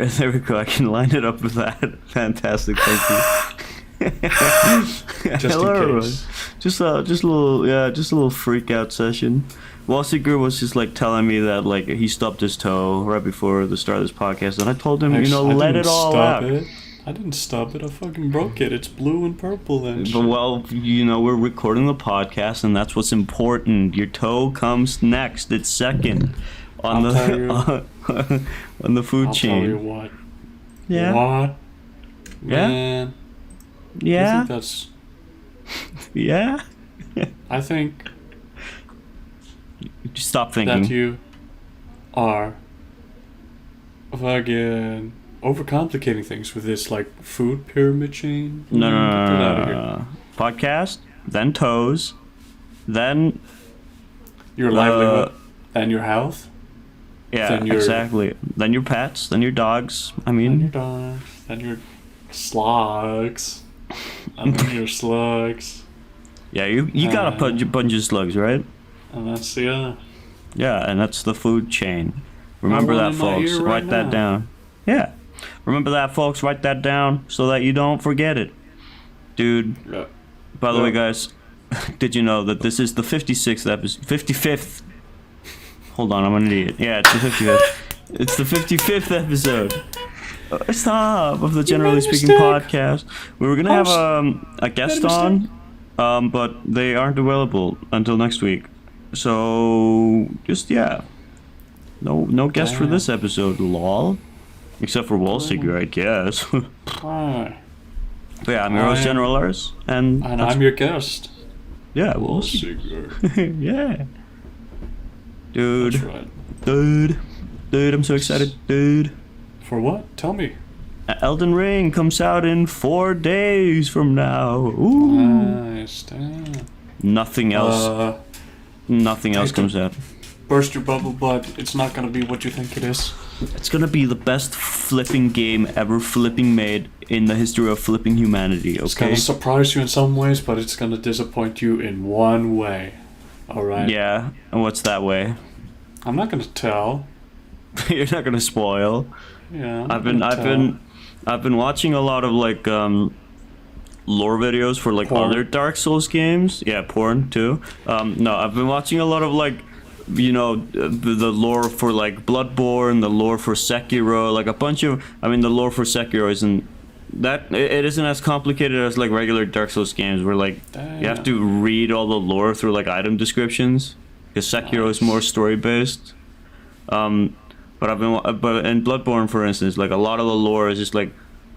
there we go. I can line it up with that. Fantastic, thank you. Just Hello, in everyone. case. Just a little freak out session. SCHOOLSeeker was just like telling me that like he stubbed his toe right before the start of this podcast, and I told him, Actually, let it all out. I didn't stop it. I fucking broke it. It's blue and purple and shit. But, well, we're recording the podcast, and that's what's important. Your toe comes next. It's second on I'll tell you- on the food I'll chain. tell you what. Yeah. What? Yeah? Man. I Yeah. think that's... Yeah. I think Just stop thinking. that you are fucking overcomplicating things with this, like, food pyramid chain. No. Get out of here. Podcast, then toes, then Your livelihood and your health. yeah, Then your- exactly. Then your pets, then your dogs. I And your mean, dogs. And your slugs. And then your slugs. yeah, you got a bunch of slugs, right? And that's, yeah. Yeah, and that's the food chain. Remember one that, in my folks. ear right Write that now. down. Yeah. Remember that, folks. Write that down so that you don't forget it. Dude, Yeah. by the Yeah. way, guys, did you know that this is the 56th episode? 55th. Hold on, I'm an idiot. Yeah, it's the 55th. It's the 55th episode. Stop! Of the Generally Speaking mistake. podcast. We were gonna have a guest on, but they aren't available until next week. So just no guest for Damn. this episode. Lol. Except for SCHOOLSeeker, I guess. Hi. But yeah, I'm your host, GeneralArse, and And that's- I'm your guest. yeah, SCHOOLSeeker. yeah, dude, That's right. dude, I'm so excited, dude. For what? Tell me. Elden Ring comes out in 4 days from now. Ooh. Nice. Damn. Nothing else. Nothing else comes out. Burst your bubble, but it's not gonna be what you think it is. It's gonna be the best flipping game ever flipping made in the history of flipping humanity. It's Okay. gonna surprise you in some ways, but it's gonna disappoint you in one way. Alright? Yeah. And what's that way? I'm not gonna tell. You're not gonna spoil. Yeah. I'm I've been gonna tell. I've been watching a lot of like lore videos for like Porn. other Dark Souls games. Yeah, porn too. No, I've been watching a lot of like the lore for like Bloodborne, the lore for Sekiro, like a bunch of. I mean, the lore for Sekiro isn't that it isn't as complicated as like regular Dark Souls games, where like you have to read all the lore through like item descriptions, because Sekiro is more story based. But in Bloodborne, for instance, like a lot of the lore is just like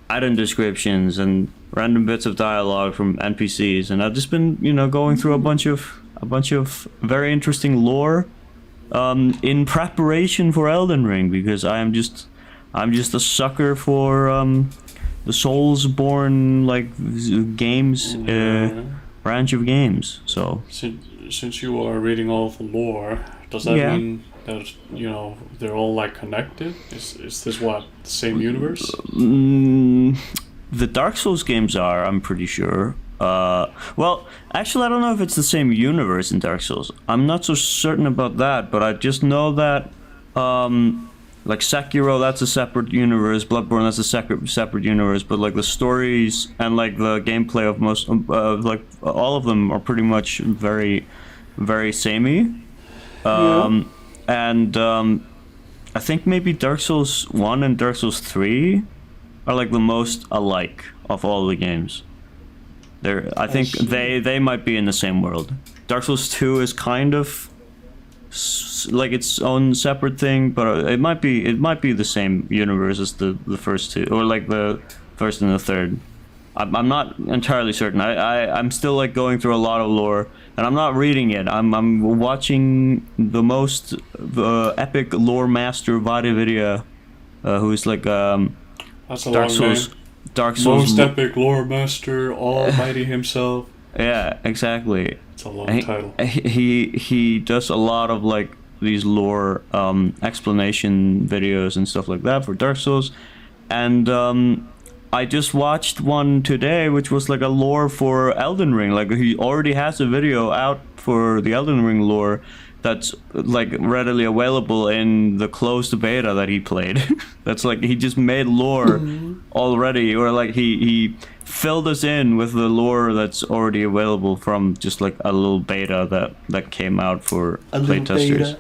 item descriptions and random bits of dialogue from NPCs, and I've just been going through a bunch of very interesting lore in preparation for Elden Ring, because I'm just a sucker for the Soulsborne like games branch of games. So Since you are reading all the lore, does that Yeah. mean that they're all like connected? Is this what, the same universe? The Dark Souls games are, I'm pretty sure. Well, actually, I don't know if it's the same universe in Dark Souls. I'm not so certain about that, but I just know that, like Sekiro, that's a separate universe. Bloodborne, that's a separate universe. But like the stories and like the gameplay of most, like all of them are pretty much very, very samey. And I think maybe Dark Souls 1 and Dark Souls 3 are like the most alike of all the games. I think they might be in the same world. Dark Souls 2 is kind of like its own separate thing, but it might be the same universe as the first two, or like the first and the third. I'm not entirely certain. I'm still like going through a lot of lore, and I'm not reading it. I'm watching the most epic lore master Vadividya, who's like That's a Dark long Souls. name. Dark Souls. Most epic lore master, almighty himself. Yeah, exactly. It's a long title. He does a lot of like these lore explanation videos and stuff like that for Dark Souls, and I just watched one today, which was like a lore for Elden Ring. Like he already has a video out for the Elden Ring lore, that's like readily available in the closed beta that he played. That's like he just made lore already, or like he filled us in with the lore that's already available from just like a little beta that came out for playtesters.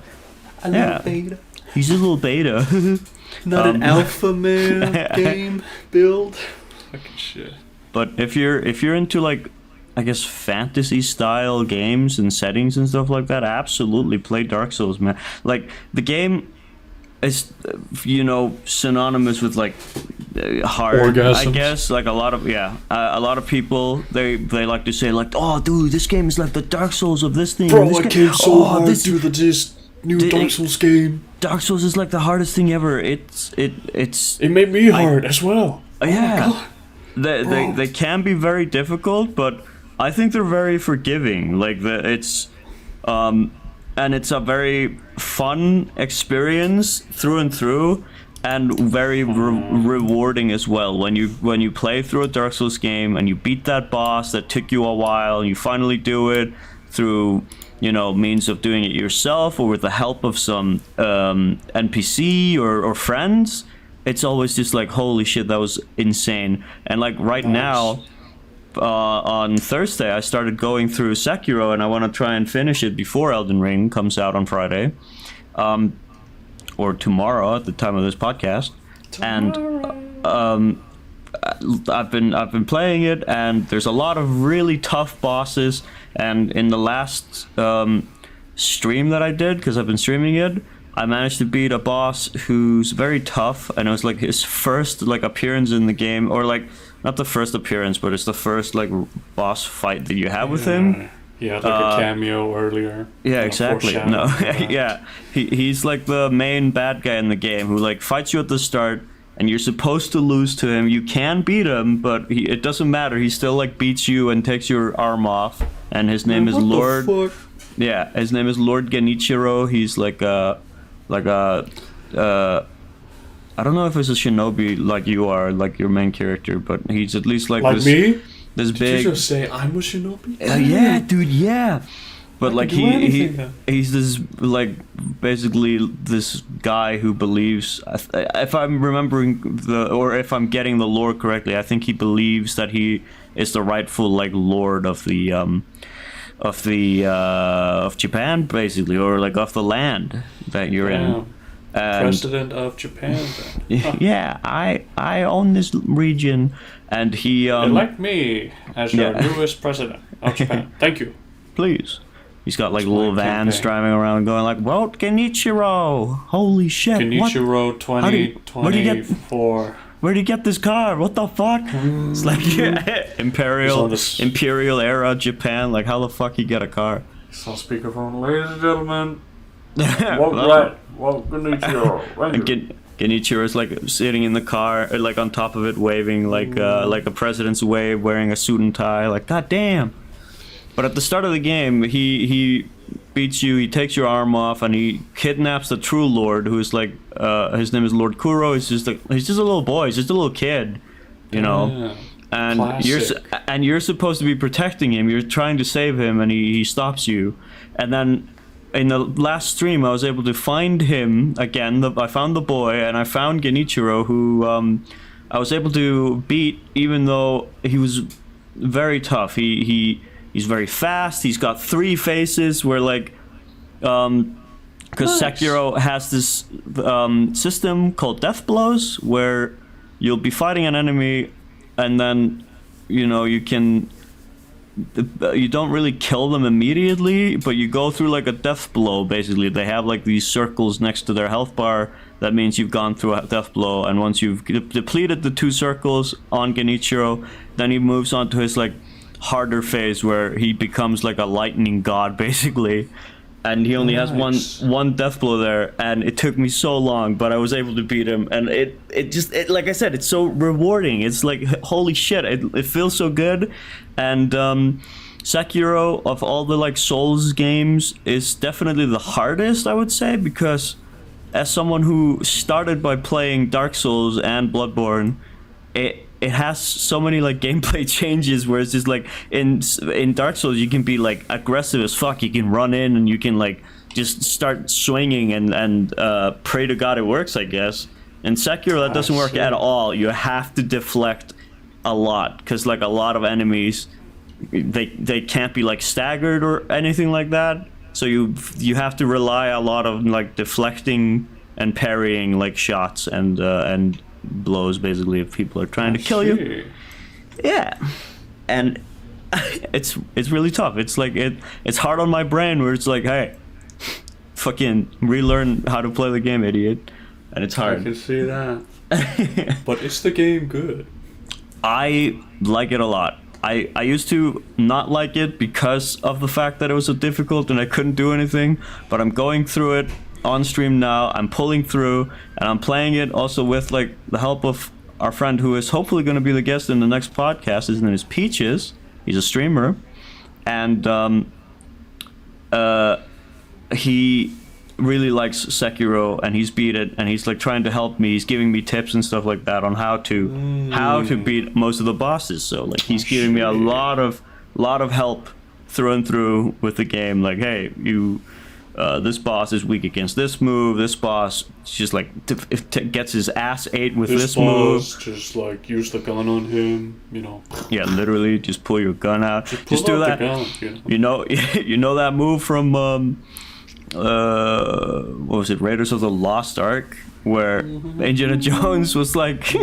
A little beta. He's a little beta. Not an alpha man game build. Fucking shit. But if you're into like, I guess, fantasy style games and settings and stuff like that, absolutely play Dark Souls, man. Like the game is, synonymous with like hard, orgasms. I guess. Like a lot of people they like to say like, oh dude, this game is like the Dark Souls of this thing. Bro, this I came so hard through this new Did- Dark Souls game. Dark Souls is like the hardest thing ever. It's It made me hard as well. yeah. Oh my God. They can be very difficult, but I think they're very forgiving. Like it's and it's a very fun experience through and through, and very rewarding as well. When you play through a Dark Souls game and you beat that boss that took you a while, and you finally do it through means of doing it yourself or with the help of some NPC or friends. It's always just like, holy shit, that was insane. And like right now, on Thursday, I started going through Sekiro, and I want to try and finish it before Elden Ring comes out on Friday, or tomorrow at the time of this podcast. And I've been playing it, and there's a lot of really tough bosses. And in the last stream that I did, because I've been streaming it, I managed to beat a boss who's very tough, and it was like his first like appearance in the game, or like not the first appearance, but it's the first like boss fight that you have with him. He had like a cameo earlier. Yeah, exactly. No, yeah, he's like the main bad guy in the game who like fights you at the start, and you're supposed to lose to him. You can beat him, but it doesn't matter. He still like beats you and takes your arm off. And his name is Lord. The fuck? Yeah, his name is Lord Genichiro. He's like a I don't know if it's a shinobi like you are, like your main character, but he's at least like this. Me? This Did big. you just say I'm a shinobi? Yeah, dude. Yeah. But like anything, he's this like basically this guy who believes, if I'm remembering or if I'm getting the lore correctly, I think he believes that he is the rightful like lord of Japan, basically, or like of the land that you're in. And President of Japan. Then. yeah, I own this region, and he elect me as your newest president of Japan. Thank you. Please. He's got like little vans driving around going like, vote Genichiro. Holy shit. Genichiro 2024. Where'd you get this car? What the fuck? It's like Imperial era Japan. Like, how the fuck you get a car? So speakerphone, ladies and gentlemen. Welcome Genichiro. Genichiro's like sitting in the car, like on top of it, waving like a president's wave, wearing a suit and tie. Like, god damn. But at the start of the game, he beats you, he takes your arm off, and he kidnaps the true lord, who's like, his name is Lord Kuro. He's just a little boy, he's just a little kid, you know. And classic. you're supposed to be protecting him. You're trying to save him, and he stops you. And then in the last stream, I was able to find him again. I found the boy, and I found Genichiro, who I was able to beat, even though he was very tough. He's very fast. He's got 3 faces where like, because Sekiro has this system called death blows, where you'll be fighting an enemy, and then you don't really kill them immediately, but you go through like a death blow. Basically, they have like these circles next to their health bar. That means you've gone through a death blow, and once you've depleted the 2 circles on Genichiro, then he moves on to his like harder phase where he becomes like a lightning god, basically. And he only has one death blow there, and it took me so long, but I was able to beat him. And it like I said, it's so rewarding. It's like, holy shit, it feels so good. And Sekiro, of all the like Souls games, is definitely the hardest, I would say, because as someone who started by playing Dark Souls and Bloodborne, it has so many like gameplay changes where it's just like in Dark Souls you can be like aggressive as fuck. You can run in and you can like just start swinging and pray to God it works, I guess. In Sekiro, that doesn't work at all. You have to deflect a lot, because like a lot of enemies, they can't be like staggered or anything like that. So you have to rely a lot of like deflecting and parrying like shots and blows, basically, if people are trying to kill you. Yeah, and it's really tough. It's like it's hard on my brain, where it's like, hey, fucking relearn how to play the game, idiot. And it's hard. I can see that. But is the game good? I like it a lot. I used to not like it because of the fact that it was so difficult and I couldn't do anything, but I'm going through it on stream now. I'm pulling through, and I'm playing it also with like the help of our friend who is hopefully going to be the guest in the next podcast. His name is Peaches. He's a streamer, and he really likes Sekiro, and he's beat it, and he's like trying to help me. He's giving me tips and stuff like that on how to beat most of the bosses. So like he's giving me a lot of help through and through with the game. Like, hey, this boss is weak against this move. This boss just like gets his ass ate with this move. Just like use the gun on him, you know. Yeah, literally, just pull your gun out. Just do that. The gun, you know? You know that move from what was it, Raiders of the Lost Ark, where Indiana Jones was like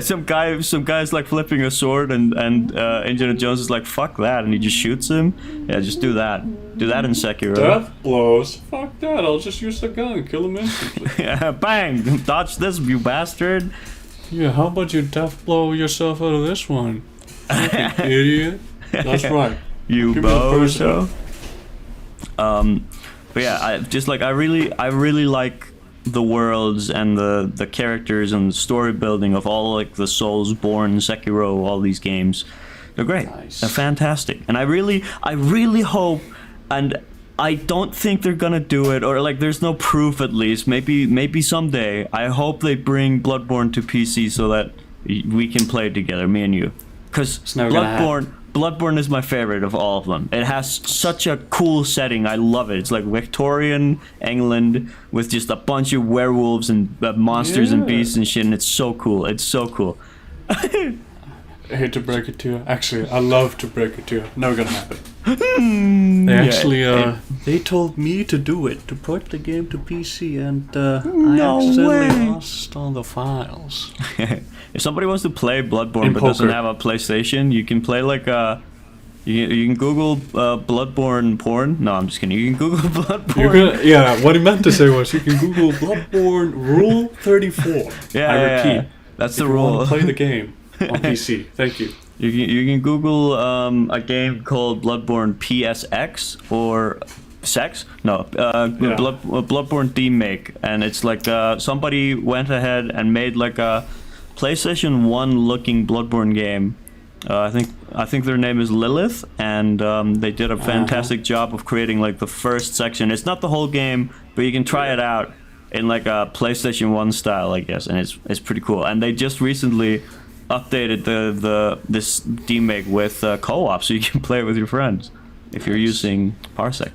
some guy's like flipping a sword, and Indiana Jones is like, fuck that, and he just shoots him. Yeah, just do that in Sekiro. Death blows, fuck that, I'll just use the gun, kill him instantly. Yeah, bang, dodge this, you bastard. Yeah, how about you death blow yourself out of this one, fucking idiot. That's right, you bozo. But yeah, I really like the worlds and the characters and the story building of all like the Soulsborne, Sekiro, all these games. They're great. Nice. They're fantastic. And I really hope, and I don't think they're gonna do it, or like there's no proof at least. Maybe someday. I hope they bring Bloodborne to PC so that we can play it together, me and you. Because Bloodborne is my favorite of all of them. It has such a cool setting. I love it. It's like Victorian England with just a bunch of werewolves and monsters and beasts and shit, and it's so cool. It's so cool. I hate to break it to you. Actually, I love to break it to you. Never gonna happen. They actually, they told me to do it, to port the game to PC, and I accidentally lost all the files. If somebody wants to play Bloodborne but doesn't have a PlayStation, you can play like you can Google Bloodborne porn. No, I'm just kidding. You can Google Bloodborne. Yeah, what he meant to say was you can Google Bloodborne Rule 34. Yeah, I repeat, that's the if you rule. want to play the game on PC. Thank you. You can Google a game called Bloodborne PSX or Sex? No, Bloodborne Demake, and it's like somebody went ahead and made like a PlayStation 1 looking Bloodborne game. I think their name is Lilith, and they did a fantastic job of creating like the first section. It's not the whole game, but you can try it out in like a PlayStation 1 style, I guess, and it's pretty cool. And they just recently updated this demake with co-op, so you can play it with your friends if you're using Parsec.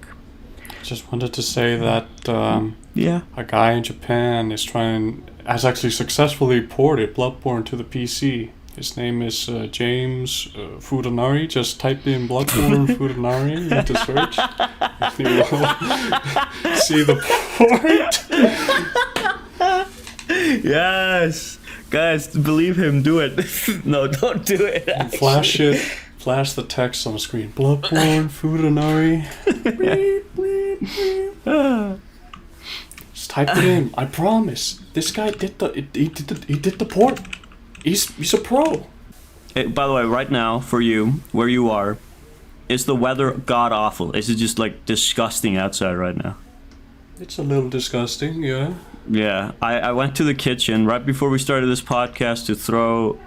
Just wanted to say that a guy in Japan has actually successfully ported Bloodborne to the PC. His name is James Fudanari. Just type in Bloodborne Fudanari into search, and you will see the port. Yes, guys, believe him. Do it. No, don't do it. Flash the text on the screen. Bloodborne Fudanari. Just type it in. I promise. This guy did the port. He's a pro. Hey, by the way, right now for you, where you are, is the weather god awful? Is it just like disgusting outside right now? It's a little disgusting, yeah. Yeah, I went to the kitchen right before we started this podcast to throw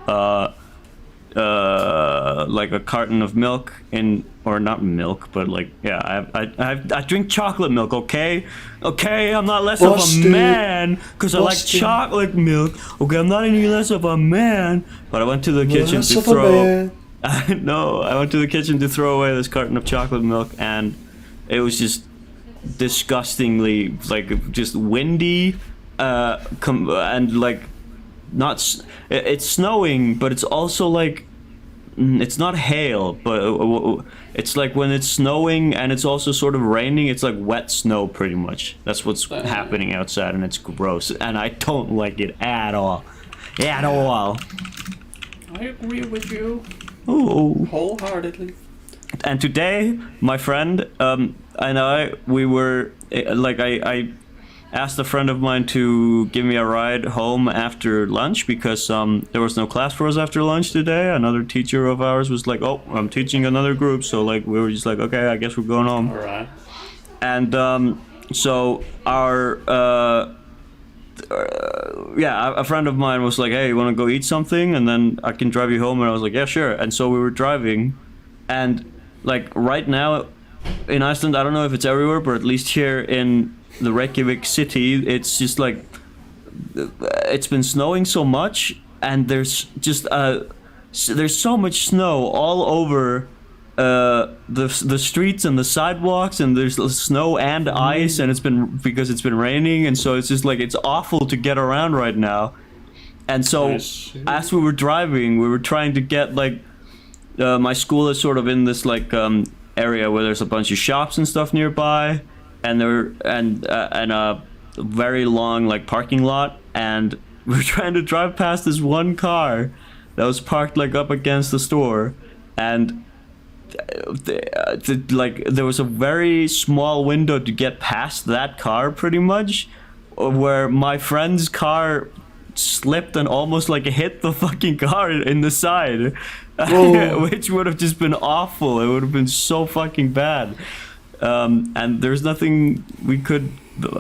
like a carton of milk in, or not milk, but like, yeah, I drink chocolate milk, okay, I'm not less of a man because I like chocolate milk, okay, I'm not any less of a man, but I went to the kitchen to throw, I went to the kitchen to throw away this carton of chocolate milk, and it was just disgustingly like just windy, and like it's snowing, but it's also like it's not hail, but it's like when it's snowing and it's also sort of raining, it's like wet snow pretty much. That's what's happening outside, and it's gross, and I don't like it at all. At all. I agree with you. Oh. Wholeheartedly. And today, my friend and we were like I asked a friend of mine to give me a ride home after lunch because there was no class for us after lunch today. Another teacher of ours was like, "Oh, I'm teaching another group," so like we were just like, "Okay, I guess we're going home." All right. And so our a friend of mine was like, "Hey, you want to go eat something, and then I can drive you home?" And I was like, "Yeah, sure." And so we were driving, and like right now in Iceland, I don't know if it's everywhere, but at least here in the Reykjavik city, it's just like it's been snowing so much, and there's just there's so much snow all over the streets and the sidewalks, and there's snow and ice, and it's been because it's been raining, and so it's just like it's awful to get around right now. And so as we were driving, we were trying to get like my school is sort of in this like area where there's a bunch of shops and stuff nearby, and a very long like parking lot, and we're trying to drive past this one car that was parked like up against the store, and like there was a very small window to get past that car pretty much, where my friend's car slipped and almost like hit the fucking car in the side. Which would have just been awful. It would have been so fucking bad. And there's nothing we could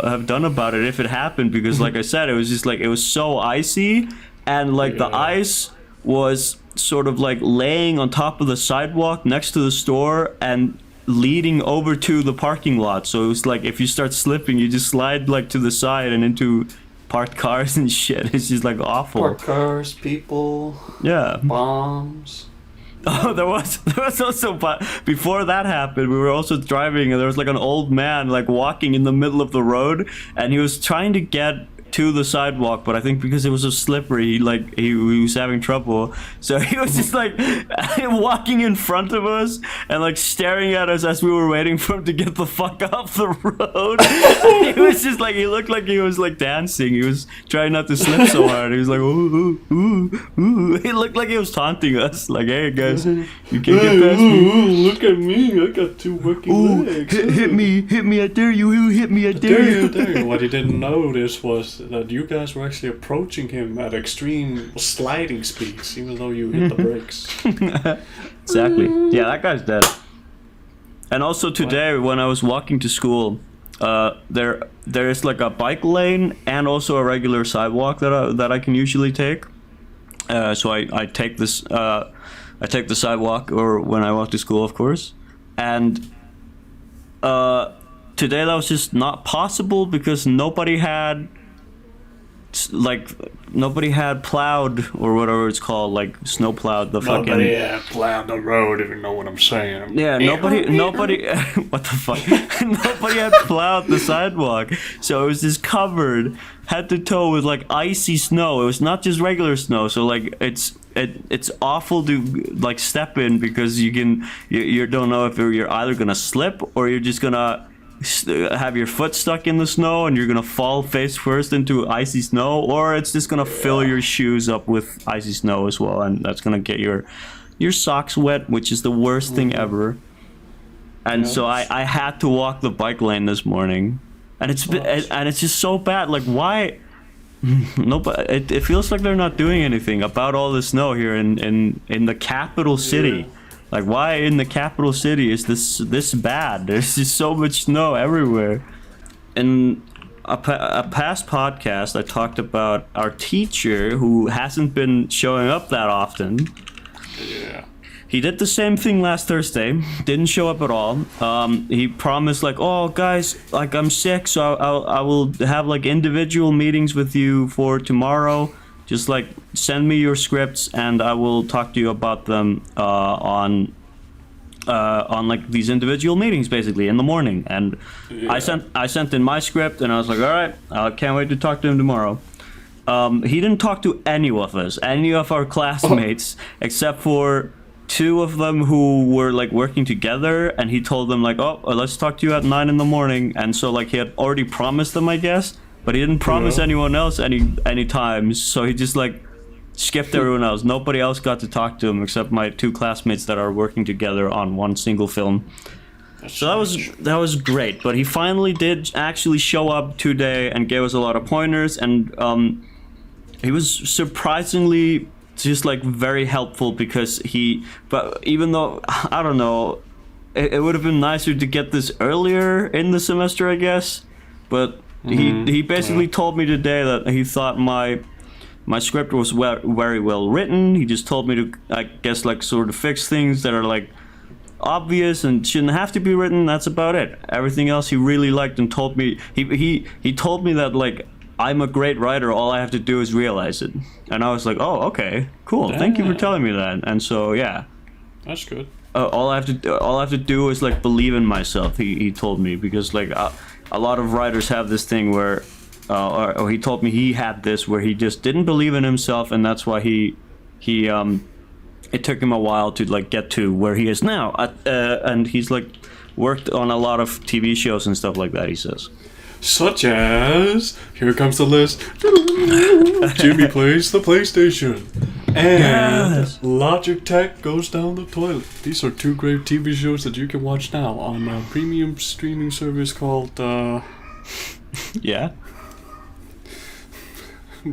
have done about it if it happened, because like I said, it was just like it was so icy, and like the ice was sort of like laying on top of the sidewalk next to the store and leading over to the parking lot. So it was like if you start slipping, you just slide like to the side and into parked cars and shit. It's just like awful. Parked cars, people. Yeah. Bombs. Oh, there was also, but before that happened, we were also driving, and there was like an old man like walking in the middle of the road, and he was trying to get to the sidewalk, but I think because it was so slippery, he was having trouble, so he was just like walking in front of us and like staring at us as we were waiting for him to get the fuck off the road. He was just like, he looked like he was like dancing. He was trying not to slip so hard. He was like, ooh, ooh, ooh. He looked like he was taunting us, like, "Hey guys, you can't get past me. Look at me, I got two working legs. Hit me, I dare you, hit me, I dare you. What he didn't notice was that you guys were actually approaching him at extreme sliding speeds, even though you hit the brakes. Exactly. Yeah, that guy's dead. And also today, when I was walking to school, there is like a bike lane and also a regular sidewalk that I can usually take. So I take this I take the sidewalk, or when I walk to school, of course. And today that was just not possible because nobody had plowed, or whatever it's called, like snow plowed the fucking. Nobody had plowed the road, if you know what I'm saying. Yeah, nobody. What the fuck? Nobody had plowed the sidewalk, so it was just covered head to toe with like icy snow. It was not just regular snow, so like it's awful to like step in, because you don't know if you're either gonna slip or you're just gonna have your foot stuck in the snow and you're gonna fall face first into icy snow, or it's just gonna fill your shoes up with icy snow as well, and that's gonna get your socks wet, which is the worst thing ever. And so I had to walk the bike lane this morning, and it's just so bad. Like, why? It feels like they're not doing anything about all the snow here in the capital city. Like, why in the capital city is this bad? There's just so much snow everywhere. In a past podcast, I talked about our teacher who hasn't been showing up that often. Yeah. He did the same thing last Thursday. Didn't show up at all. He promised like, "Oh guys, like I'm sick, so I will have like individual meetings with you for tomorrow. Just like send me your scripts and I will talk to you about them on on like these individual meetings, basically in the morning. And I sent in my script, and I was like, all right, I can't wait to talk to him tomorrow. He didn't talk to any of us, any of our classmates, except for 2 of them who were like working together, and he told them like, oh, let's talk to you at 9 in the morning. And so like he had already promised them, I guess, but he didn't promise anyone else any times. So he just like skipped everyone else. Nobody else got to talk to him except my 2 classmates that are working together on one single film. So that was great. But he finally did actually show up today and gave us a lot of pointers, and he was surprisingly just like very helpful, because but even though I don't know, it would have been nicer to get this earlier in the semester, I guess, but he basically told me today that he thought my script was very well written. He just told me to, I guess, like sort of fix things that are like obvious and shouldn't have to be written. That's about it. Everything else he really liked, and told me he told me that like, I'm a great writer, all I have to do is realize it. And I was like, oh, okay, cool. Thank you for telling me that. And so, yeah. That's good. All I have to do is like believe in myself, he told me, because like a lot of writers have this thing where or he told me he had this where he just didn't believe in himself, and that's why it took him a while to like get to where he is now. And he's like worked on a lot of TV shows and stuff like that, he says. Such as, here comes the list. Jimmy plays the PlayStation. And Logitech goes down the toilet. These are 2 great TV shows that you can watch now on a premium streaming service called Yeah.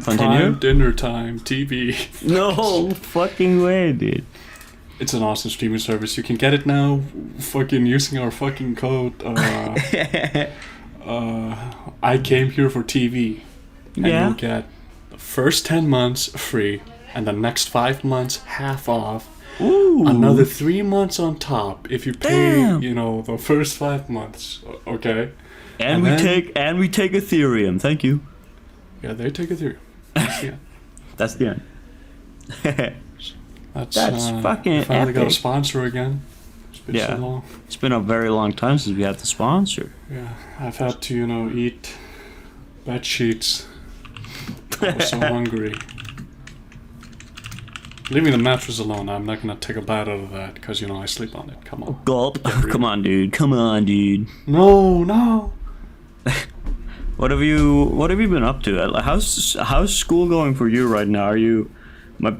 Prime Dinner Time TV. No fucking way, dude. It's an awesome streaming service. You can get it now fucking using our fucking code I came here for TV, and you'll get the first 10 months free, and the next 5 months half off. Ooh. Another 3 months on top if you pay, the first 5 months. Okay. And we take Ethereum. Thank you. Yeah, they take Ethereum. That's the end. That's fucking finally epic. got a sponsor again. It's been so long. It's been a very long time since we had the sponsor. Yeah, I've had to, eat bed sheets. I was so hungry. Leaving the mattress alone, I'm not gonna take a bite out of that because, I sleep on it. Come on. Gulp. Come on, dude. No. What have you been up to? How's school going for you right now? Are you my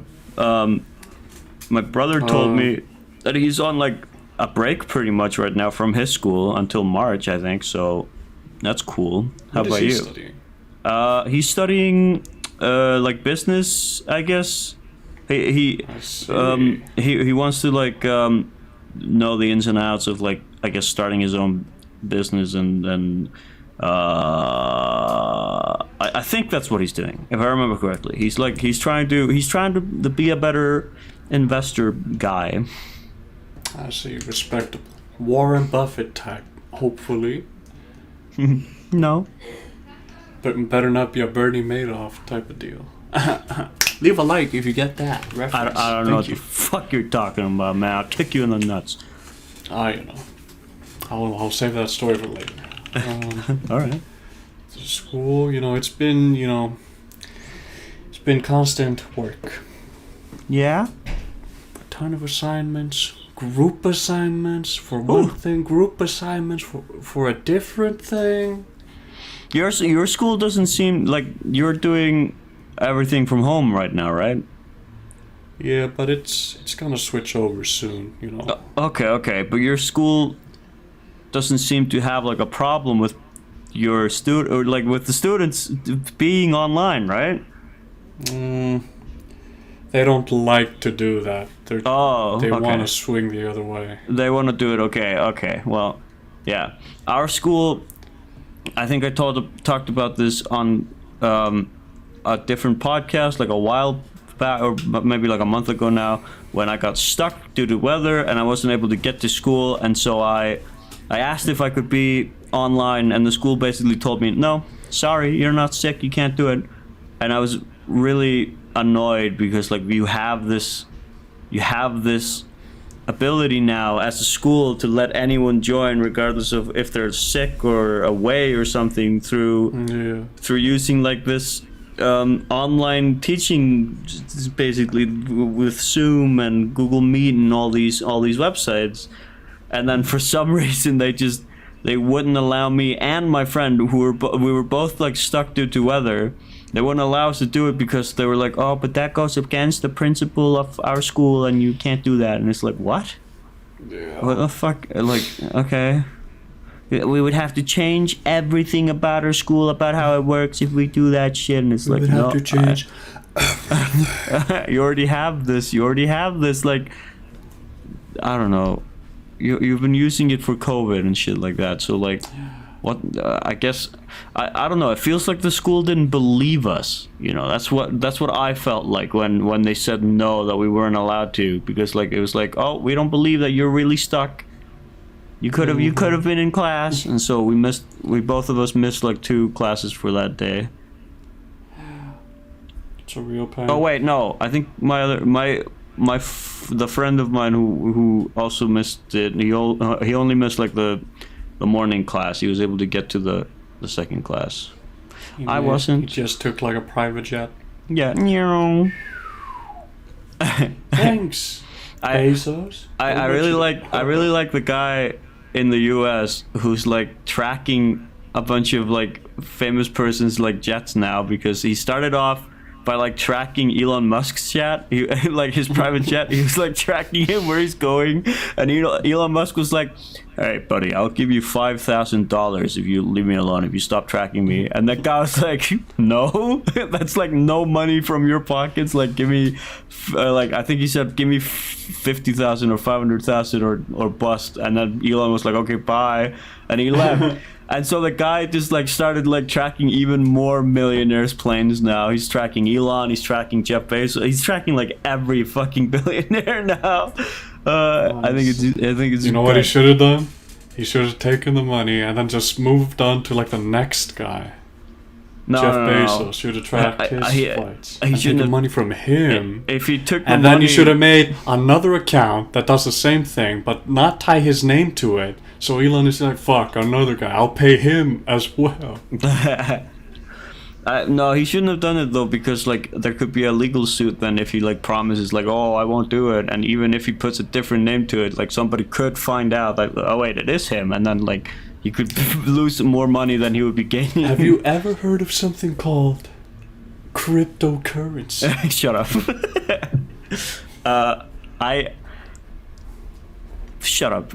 brother told me that he's on like a break pretty much right now from his school until March, I think. So that's cool. How about you? Studying? He's studying like business, I guess. He wants to like know the ins and outs of like, I guess, starting his own business, and I think that's what he's doing, if I remember correctly. He's trying to be a better investor guy. I see, respectable. Warren Buffett type, hopefully. No. But better not be a Bernie Madoff type of deal. Leave a like if you get that reference. I don't know what the fuck you're talking about, man. I'll kick you in the nuts. I'll save that story for later. All right. School, it's been constant work. Yeah. A ton of assignments, group assignments for one thing, group assignments for a different thing. Your school doesn't seem like you're doing everything from home right now, right? Yeah, but it's gonna switch over soon, Okay, but your school doesn't seem to have like a problem with your or like with the students being online, right? They don't like to do that. They okay. want to swing the other way. They want to do it. Okay. Well, yeah. Our school, I think I talked about this on a different podcast like a while back, or maybe like a month ago now, when I got stuck due to weather and I wasn't able to get to school, and so I asked if I could be online, and the school basically told me, no, sorry, you're not sick, you can't do it. And I was really annoyed because like you have this ability now as a school to let anyone join, regardless of if they're sick or away or something, through using like this online teaching, basically with Zoom and Google Meet and all these websites. And then for some reason they wouldn't allow me and my friend, we were both like stuck due to weather. They wouldn't allow us to do it because they were like, oh, but that goes against the principle of our school and you can't do that. And it's like, what? Yeah. What the fuck? Like, okay. We would have to change everything about our school, about how it works if we do that shit. And it's like, we would have to change. You already have this. Like, I don't know. You've been using it for COVID and shit like that. So like, what? I guess I don't know. It feels like the school didn't believe us. You know, that's what I felt like when they said no, that we weren't allowed to, because like it was like, oh, we don't believe that you're really stuck. You could have been in class, and so we both of us missed like 2 classes for that day. It's a real pain. Oh wait, no. I think the friend of mine who also missed it. He only missed like the morning class. He was able to get to the second class. I wasn't. He just took like a private jet. Yeah. Thanks, Bezos. I really like the guy in the US who's like tracking a bunch of like famous persons like jets now, because he started off by like tracking Elon Musk's jet, like his private jet. He was like tracking him where he's going, and Elon Musk was like, "All right, buddy, I'll give you $5,000 if you leave me alone, if you stop tracking me." And that guy was like, "No, that's like no money from your pockets. Like, give me, like I think he said, give me 50,000 or 500,000 or bust." And then Elon was like, "Okay, bye," and he left. And so the guy just like started like tracking even more millionaires' planes now. He's tracking Elon, he's tracking Jeff Bezos, he's tracking like every fucking billionaire now. Nice. I think it's. You know what he should have done? He should have taken the money and then just moved on to like the next guy. No, Jeff no. Bezos should have tracked his flights. He shouldn't have money from him. If he took the and money, then he should have made another account that does the same thing, but not tie his name to it. So Elon is like, fuck, another guy. I'll pay him as well. No, he shouldn't have done it though, because like there could be a legal suit then if he like promises like, oh, I won't do it, and even if he puts a different name to it, like somebody could find out that, oh wait, it is him, and then like he could lose more money than he would be gaining. Have you ever heard of something called cryptocurrency? Shut up. Shut up.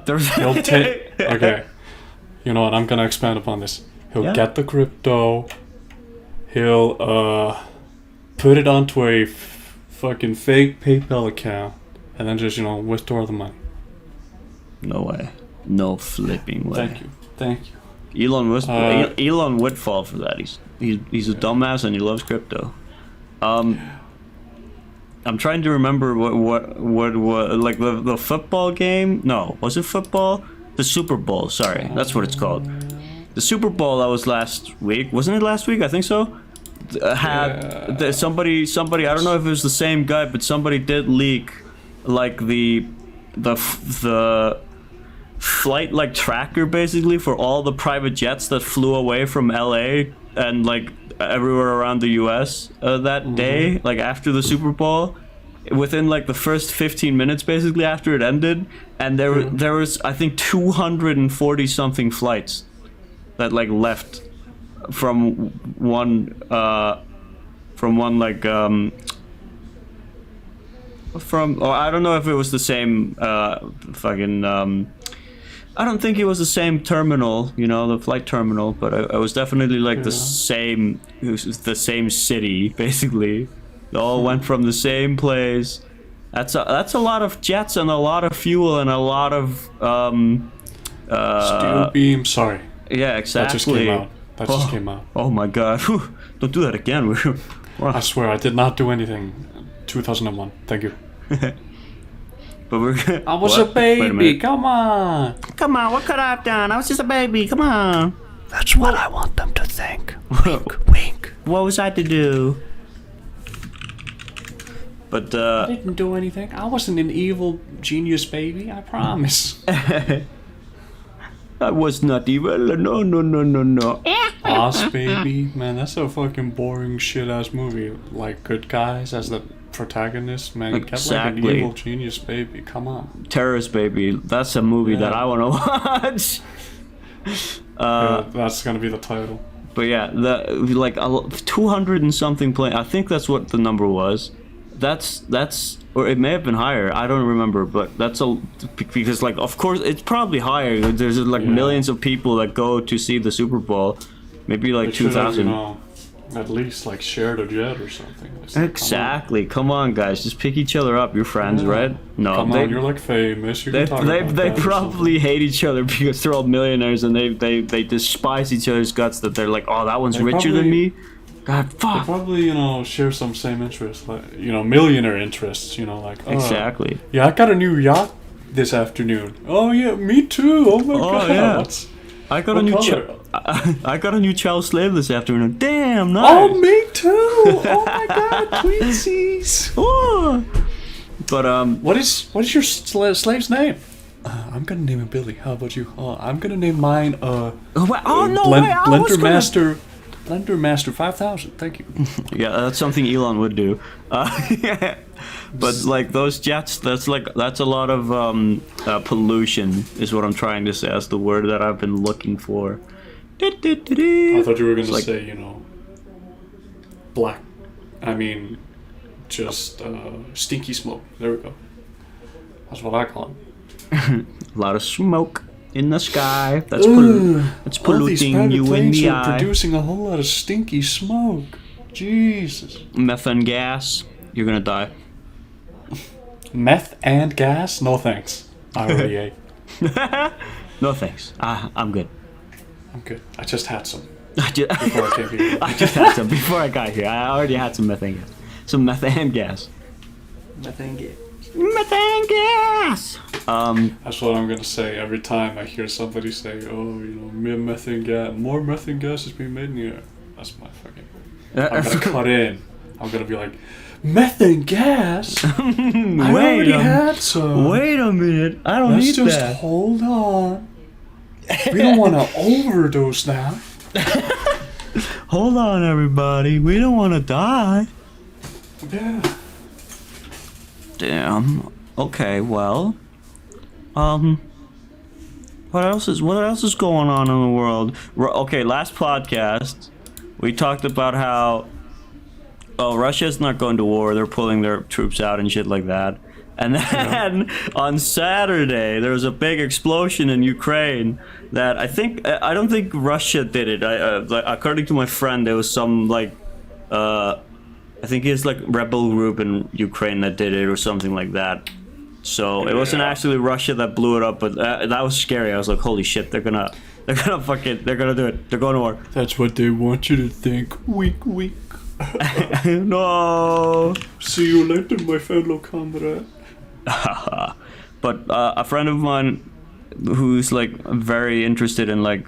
There's. Okay. You know what? I'm gonna expand upon this. He'll get the crypto. He'll put it onto a fucking fake PayPal account, and then just withdraw the money. No way. No flipping way. Thank you. Elon would fall for that. He's a dumbass and he loves crypto. I'm trying to remember what like the football game. No, was it football? The Super Bowl. Sorry, that's what it's called. The Super Bowl that was last week. Wasn't it last week? I think so. Somebody. I don't know if it was the same guy, but somebody did leak like the flight like tracker basically for all the private jets that flew away from LA and like everywhere around the US that day, like after the Super Bowl, within like the first 15 minutes basically after it ended, and there was I think 240 something flights that like left from one like I don't know if it was the same I don't think it was the same terminal, the flight terminal, but it was definitely like the same. It was the same city, basically. They all went from the same place. That's a lot of jets and a lot of fuel and a lot of steel beam. Sorry. Yeah, exactly. That just came out. Oh my god! Whew. Don't do that again. I swear I did not do anything. 2001. Thank you. But I was a baby. Come on. Come on. What could I have done? I was just a baby. Come on. That's what I want them to think. Wink, wink. What was I to do? But I didn't do anything. I wasn't an evil genius baby. I promise. I was not evil. No. Boss baby, man, that's a fucking boring shit ass movie. Like good guys as the protagonist, man. You kept like an evil genius baby. Come on. Terrorist Baby. That's a movie that I want to watch. Yeah, that's gonna be the title. But yeah, the like 200 and something play. I think that's what the number was. That's or it may have been higher. I don't remember, but that's because like of course it's probably higher. There's like millions of people that go to see the Super Bowl. Maybe like 2,000. You know, at least like shared a jet or something. Exactly. Come on, guys, just pick each other up. You're friends, right? No, come on, you're like famous. You can talk about they probably hate each other because they're all millionaires and they despise each other's guts. That they're like, oh, that one's richer than me. God, fuck. They probably, you know, share some same interests, like, you know, millionaire interests, you know, like, exactly. Yeah, I got a new yacht this afternoon. Oh yeah, me too. Oh my god. Yeah. I got a new child slave this afternoon. Damn, nice. Oh, me too. Oh my god, twinsies. Oh. But what is your slave's name? I'm gonna name him Billy. How about you? I'm gonna name mine Blender Master 5000. Thank you. Yeah, that's something Elon would do. But like those jets, that's a lot of pollution, is what I'm trying to say. That's the word that I've been looking for. I thought you were gonna say, you know, black. I mean, just stinky smoke. There we go. That's what I call it. A lot of smoke in the sky. That's polluting you in the eye. Producing a whole lot of stinky smoke. Jesus. Methane gas. You're gonna die. Meth and gas? No thanks. I already ate. No thanks. I'm good. I'm good. I just had some. Before I came here. I just had some before I got here. I already had some methane gas. Some methane gas. Methane gas. Methane gas! That's what I'm gonna say every time I hear somebody say, oh, you know, methane gas, more methane gas is being made in the air. That's my fucking... I'm gonna cut in. I'm gonna be like, methane gas? I already had some. Wait a minute. I don't need that. Let's just hold on. We don't want to overdose now. Hold on, everybody. We don't want to die. Yeah. Damn. Okay, well. What else is going on in the world? Okay, last podcast we talked about how Russia's not going to war. They're pulling their troops out and shit like that. And then on Saturday there was a big explosion in Ukraine that I don't think Russia did it. According to my friend, there was some like I think it's like rebel group in Ukraine that did it or something like that. So it wasn't actually Russia that blew it up, but that was scary. I was like, holy shit, they're gonna do it. They're going to war. That's what they want you to think. Wink, wink. No. See you later, my fellow comrade. But a friend of mine who's like very interested in like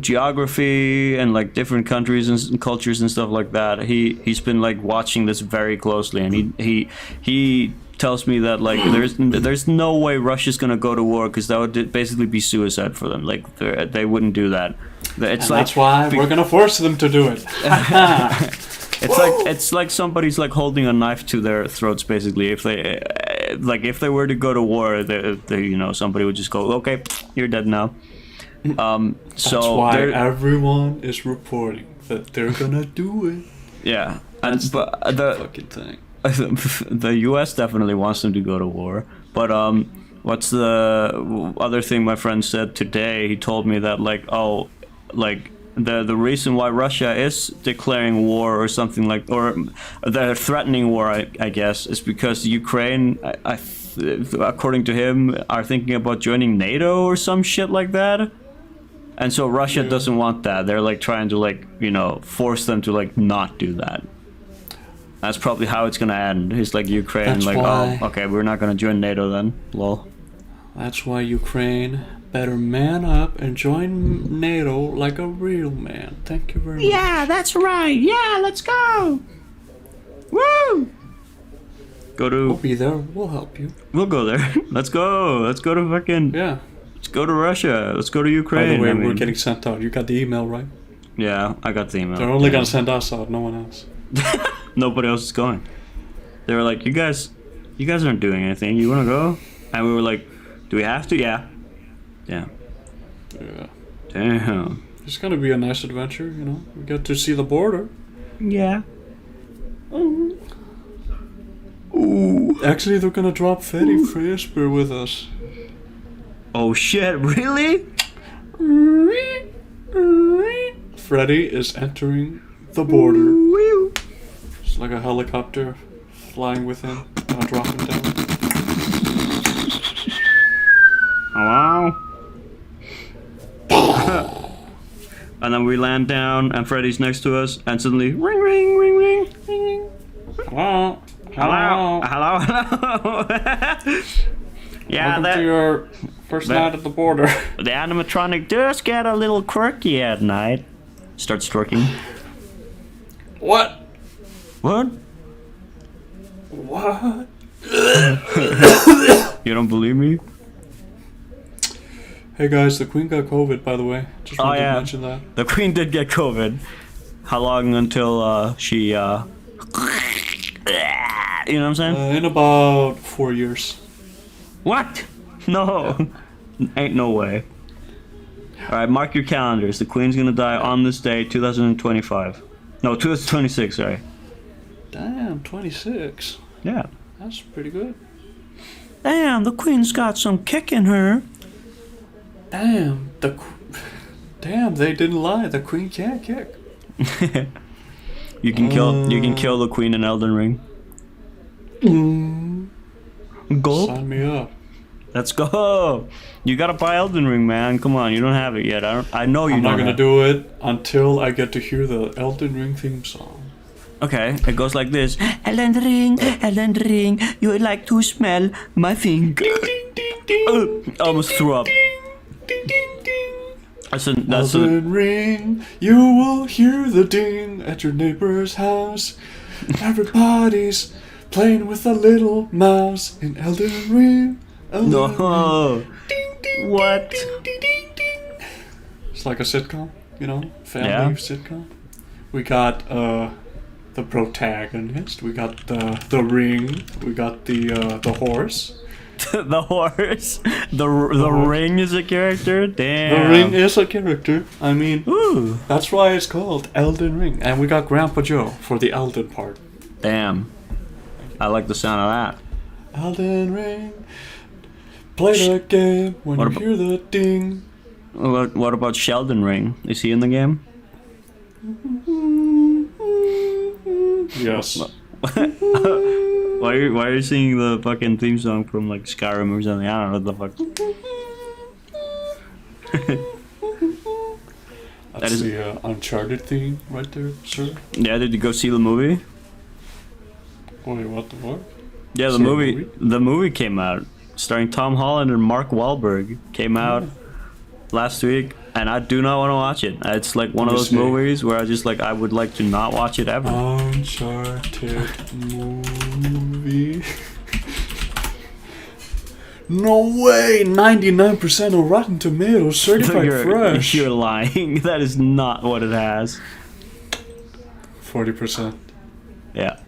geography and like different countries and cultures and stuff like that, he's been like watching this very closely, and he tells me that like there's no way Russia's gonna go to war, because that would basically be suicide for them. Like they wouldn't do that. That's why we're gonna force them to do it. It's like somebody's like holding a knife to their throats, basically. If they were to go to war, they somebody would just go, okay, you're dead now. That's why everyone is reporting that they're gonna do it. Yeah, but the fucking thing. The U.S. definitely wants them to go to war. But what's the other thing my friend said today? He told me that the reason why Russia is declaring war or something like, or they're threatening war, I guess, is because Ukraine, according to him, are thinking about joining NATO or some shit like that. And so Russia doesn't want that. They're like trying to force them to not do that. That's probably how it's gonna end. It's like Ukraine, okay, we're not gonna join NATO then. Lol. That's why Ukraine better man up and join NATO like a real man. Thank you very much. Yeah, that's right. Yeah, let's go. Woo! Go We'll to. be there. We'll help you. We'll go there. Let's go. Let's go to fucking. Yeah. Let's go to Russia. Let's go to By Ukraine. the way, I mean, we're getting sent out. You got the email, right? yeah, I got the email. They're only gonna send us out, no one else. Nobody else is going. They were like, you guys aren't doing anything. You want to go? And we were like, do we have to? Yeah. Damn. Yeah. Damn. It's gonna be a nice adventure, you know. We get to see the border. Yeah. Ooh. Actually, they're gonna drop Freddy Fazbear with us. Oh shit! Really? Freddy is entering the border. It's like a helicopter flying with him. Gonna drop him down. Hello? And then we land down, and Freddy's next to us, and suddenly, ring, ring, ring, ring, ring, ring. Hello. Hello, hello, hello. Yeah, Welcome to your first night at the border. The animatronic does get a little quirky at night. Starts twerking. What? What? What? You don't believe me? Hey guys, the Queen got COVID, by the way. Just wanted to mention that. The Queen did get COVID. How long until she, you know what I'm saying? In about 4 years. What? No. Ain't no way. Alright, mark your calendars. The Queen's gonna die on this day, 2025. No, 2026, sorry. Damn, 26. Yeah. That's pretty good. Damn, the Queen's got some kick in her. Damn, damn, they didn't lie. The Queen can't kick. You can kill the Queen in Elden Ring. Gulp. Sign me up. Let's go. You gotta buy Elden Ring, man. Come on, you don't have it yet. I know you don't. I'm not gonna do it until I get to hear the Elden Ring theme song. Okay, it goes like this. Elden Ring, you would like to smell my finger. Ding, ding, ding. Almost threw up. Ding, ding, ding. That's Elden Ring, you will hear the ding at your neighbor's house. Everybody's playing with a little mouse in Elden Ring. Elden no. Ring. Ding, ding, What? Ding, ding, ding, ding. It's like a sitcom, you know, family Yeah. sitcom. We got the protagonist. We got the ring. We got the horse. The horse. The ring is a character. Damn. The ring is a character. I mean, Ooh. that's why it's called Elden Ring. And we got Grandpa Joe for the Elden part. Damn. I like the sound of that. Elden Ring. Play the game when What you hear the ding. What about Sheldon Ring? Is he in the game? Yes. Why are you singing the fucking theme song from like Skyrim or something? I don't know what the fuck. That's the Uncharted theme right there, sir. Yeah, did you go see the movie? Wait, what the fuck? Yeah, the movie came out, starring Tom Holland and Mark Wahlberg. Came out last week, and I do not want to watch it. It's like one of those movies where I would like to not watch it ever. Uncharted movie. No way! 99% of Rotten Tomatoes, certified fresh. You're lying. That is not what it has. 40%. Yeah.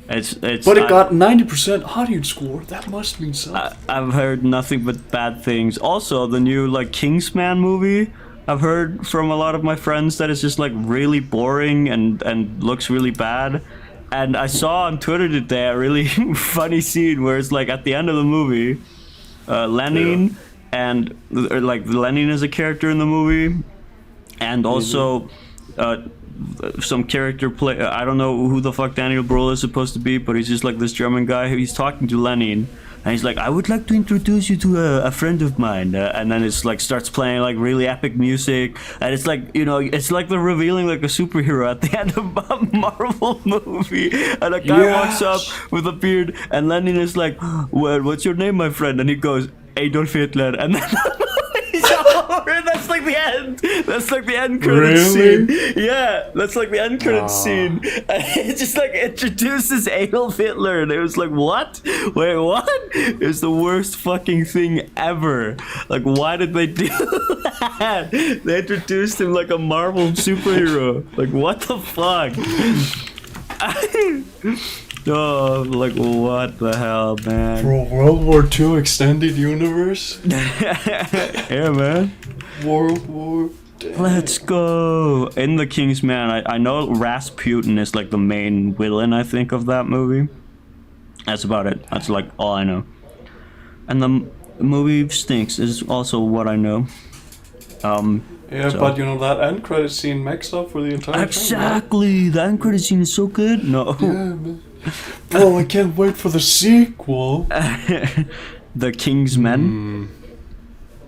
It's But it got 90% audience score. That must mean something. I've heard nothing but bad things. Also, the new like Kingsman movie, I've heard from a lot of my friends that it's just like really boring and looks really bad. And I saw on Twitter today a really funny scene where it's like at the end of the movie, Lenin and like Lenin is a character in the movie, and also some character play. I don't know who the fuck Daniel Brühl is supposed to be, but he's just like this German guy. He's talking to Lenin, and he's like, "I would like to introduce you to a friend of mine." And then it's like starts playing like really epic music, and it's like it's like they're revealing like a superhero at the end of a Marvel movie. And a guy walks up with a beard, and Lenin is like, "Well, what's your name, my friend?" And he goes, "Adolf Hitler." And then it's That's like the end. That's like the end credit scene. Yeah, that's like the end credit scene. It just like introduces Adolf Hitler, and it was like, what? Wait, what? It's the worst fucking thing ever. Like, why did they do that? They introduced him like a Marvel superhero. Like, what the fuck? Oh, like, what the hell, man? For a World War II extended universe? Yeah, man. World War. Let's go. In The King's Man, I know Rasputin is like the main villain, I think, of that movie. That's about it. That's like all I know. And the movie stinks is also what I know. Yeah, so. But you know, that end credit scene makes up for the entire Exactly. thing, right? The end credit scene is so good. No. Yeah, man. Bro, I can't wait for the sequel. The King's Men.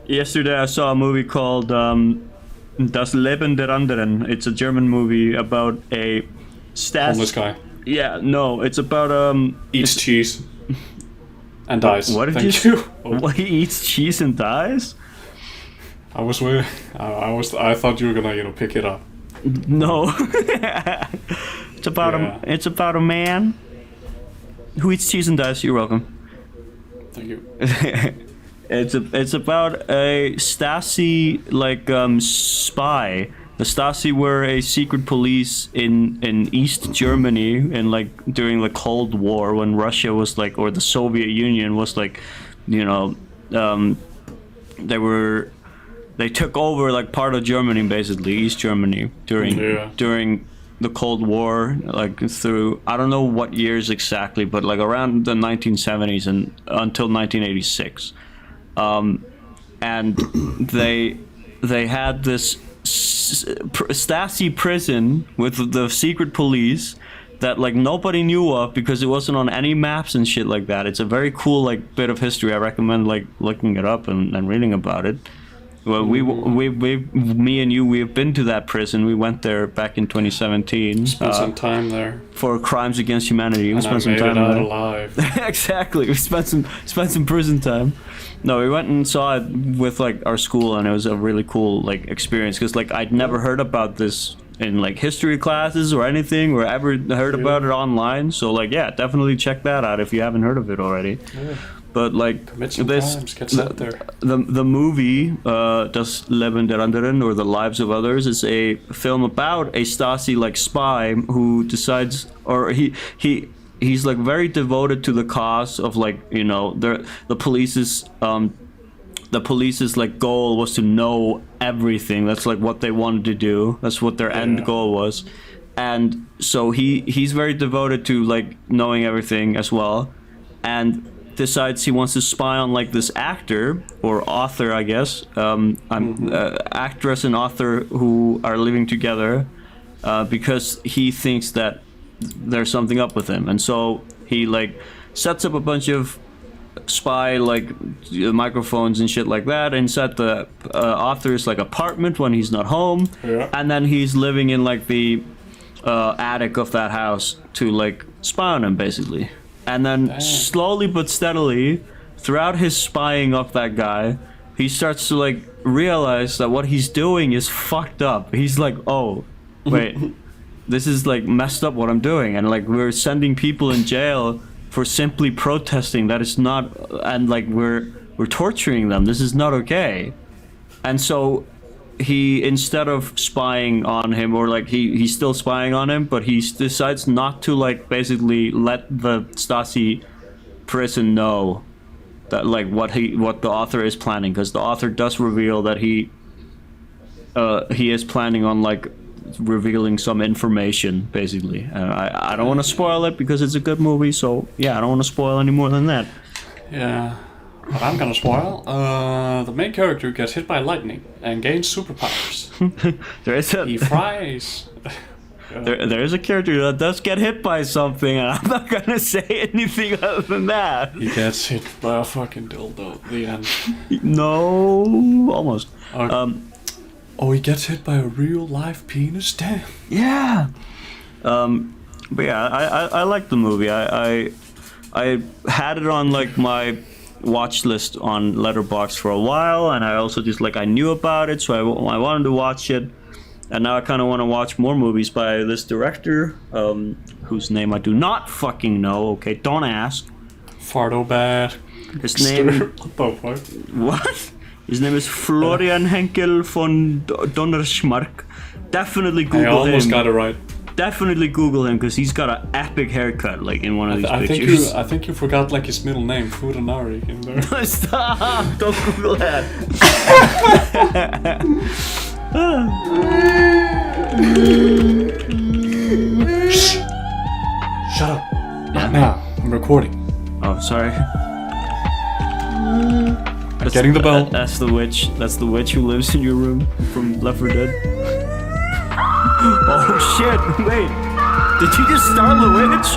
Yesterday I saw a movie called Das Leben der Anderen. It's a German movie about a homeless guy. Yeah, no, it's about eats cheese and dies. What did Thank you? What, he eats cheese and dies? I was waiting. I thought you were gonna, pick it up. No. It's about a man who eats cheese and dies. You're welcome. Thank you. It's about a Stasi spy. The Stasi were a secret police in East Germany in during the Cold War, when Russia was or the Soviet Union was they took over part of Germany, basically East Germany during the Cold War, through I don't know what years exactly, but around the 1970s and until 1986. And they had this Stasi prison with the secret police that nobody knew of because it wasn't on any maps and shit like that. It's a very cool bit of history. I recommend looking it up and reading about it. Well, me and you, we've been to that prison. We went there back in 2017. Spent some time there for crimes against humanity. We spent some time there. Alive. Exactly. We spent some prison time. No, we went and saw it with our school, and it was a really cool experience because I'd never heard about this in history classes or anything, or ever heard about it online. So definitely check that out if you haven't heard of it already. Yeah. But the movie Das Leben der Anderen, or The Lives of Others, is a film about a Stasi spy who decides, or he's very devoted to the cause of the police's goal was to know everything. That's what they wanted to do. That's what their end goal was, and so he's very devoted to knowing everything as well, and decides he wants to spy on this actor or author, I guess, actress and author who are living together, because he thinks that there's something up with him, and so he sets up a bunch of spy microphones and shit like that inside the author's apartment when he's not home, and then he's living in the attic of that house to spy on him, basically. And then slowly but steadily, throughout his spying of that guy, he starts to realize that what he's doing is fucked up. He's oh, wait, this is messed up what I'm doing, and we're sending people in jail for simply protesting. That is not, and we're torturing them. This is not okay. And so he, instead of spying on him, or he's still spying on him, but he decides not to basically let the Stasi prison know that what the author is planning, because the author does reveal that he is planning on revealing some information, basically. I don't want to spoil it because it's a good movie, so yeah, I don't want to spoil any more than that. Yeah. What I'm gonna spoil, the main character gets hit by lightning and gains superpowers. He fries. There is a character that does get hit by something, and I'm not gonna say anything other than that. He gets hit by a fucking dildo at the end. No, almost. He gets hit by a real life penis? Damn. Yeah. But yeah, I like the movie. I had it on my watch list on Letterboxd for a while, and I also just like I knew about it, so I wanted to watch it, and now I kind of want to watch more movies by this director, whose name I do not fucking know. Okay, don't ask. Farto bad. His name. What the fuck? What? His name is Florian Henkel von Donnersmarck. Definitely Google him. I almost got it right. Definitely Google him because he's got an epic haircut, like in one of these pictures. I think you forgot like his middle name, Fudanari, in there. Stop! Don't Google that. Shh! Shut up! Not now. I'm recording. Oh, sorry. I'm getting the bell. That's the witch. That's the witch who lives in your room from Left 4 Dead. Oh shit! Wait, did you just startle the witch?